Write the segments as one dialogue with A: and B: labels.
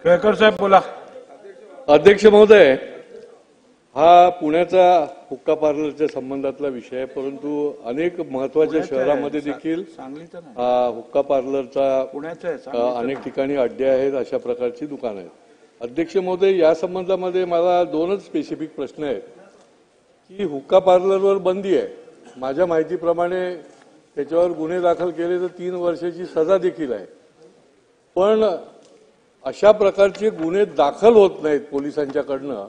A: केळकर साहेब बोला.
B: अध्यक्ष महोदय, हा पुण्याचा हुक्का पार्लरच्या संबंधातला विषय आहे, परंतु अनेक महत्वाच्या शहरांमध्ये देखील हुक्का पार्लरचा अनेक ठिकाणी अड्डे आहेत, अशा प्रकारची दुकानं आहेत. अध्यक्ष महोदय, या संबंधामध्ये मला दोनच स्पेसिफिक प्रश्न आहेत की हुक्का पार्लरवर बंदी आहे. माझ्या माहितीप्रमाणे त्याच्यावर गुन्हे दाखल केले तर 3 वर्षाची सजा देखील आहे, पण अशा प्रकारचे गुन्हे दाखल होत नाहीत पोलिसांच्याकडनं.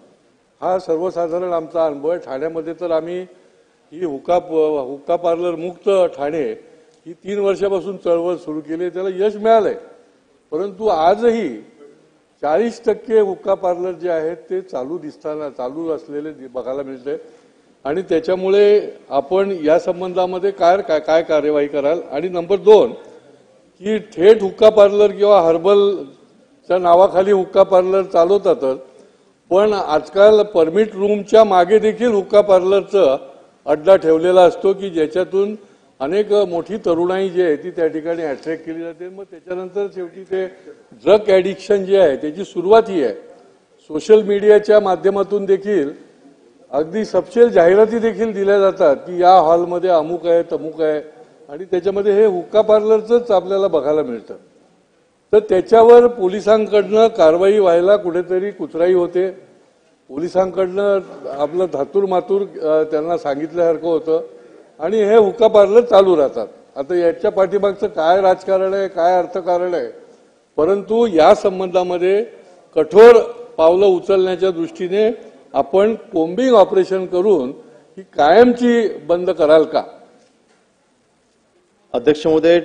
B: हा सर्वसाधारण आमचा अनुभव आहे. ठाण्यामध्ये तर आम्ही ही हुक्का पार्लर मुक्त ठाणे ही 3 वर्षापासून चळवळ सुरू केली, त्याला यश मिळालंय. परंतु आजही 40% हुक्का पार्लर जे आहेत ते चालू असलेले बघायला मिळते. आणि त्याच्यामुळे आपण या संबंधामध्ये काय कार्यवाही कराल? आणि नंबर 2 की थेट हुक्का पार्लर किंवा हर्बलच्या नावाखाली हुक्का पार्लर चालवतातच, पण आजकाल परमिट रूमच्या मागे देखील हुक्का पार्लरचा अड्डा ठेवलेला असतो की ज्याच्यातून अनेक मोठी तरुणाई जी आहे ती त्या ठिकाणी अट्रॅक्ट केली जाते. मग त्याच्यानंतर शेवटी ते ड्रग ॲडिक्शन जे आहे त्याची सुरुवात ही आहे. सोशल मीडियाच्या माध्यमातून देखील अगदी सपशेल जाहिराती देखील दिल्या जातात की या हॉलमध्ये अमुक आहे तमुक आहे, आणि त्याच्यामध्ये हे हुक्का पार्लरचंच आपल्याला बघायला मिळतं. तर त्याच्यावर पोलिसांकडनं कारवाई व्हायला कुठेतरी कुचराई होते. पोलिसांकडनं आपलं धातूर मातूर त्यांना सांगितल्यासारखं होतं आणि हे हुक्का पार्लर चालू राहतात. आता याच्या पाठीमागचं काय राजकारण आहे, काय अर्थकारण आहे, परंतु या संबंधामध्ये कठोर पावलं उचलण्याच्या दृष्टीने आपण कोम्बिंग ऑपरेशन करून ही कायमची बंद कराल का?
C: अध्यक्ष महोदय,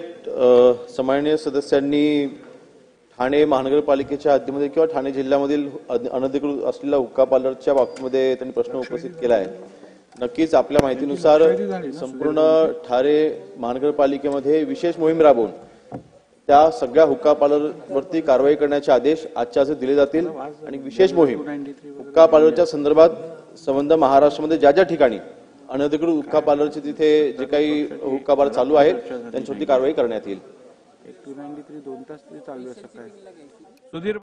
C: सन्माननीय सदस्यांनी ठाणे महानगरपालिकेच्या हद्दीमध्ये किंवा ठाणे जिल्ह्यामधील अनधिकृत असलेल्या हुक्का पार्लरच्या बाबतीमध्ये त्यांनी प्रश्न उपस्थित केला आहे. नक्कीच आपल्या माहितीनुसार संपूर्ण ठाणे महानगरपालिकेमध्ये विशेष मोहीम राबवून त्या सगळ्या हुक्का पार्लरवरती कारवाई करण्याचे आदेश आजच्या आज दिले जातील. आणि विशेष मोहीम हुक्का पार्लरच्या संदर्भात संबंध महाराष्ट्रामध्ये ज्या ज्या ठिकाणी अनधिकृत हुक्का पार्लरचे तिथे जे काही हुक्का पार्लर चालू आहेत त्यांच्यावरती कारवाई करण्यात येईल.
A: 293 2 तास चालू आहे सकाळी. सुधीर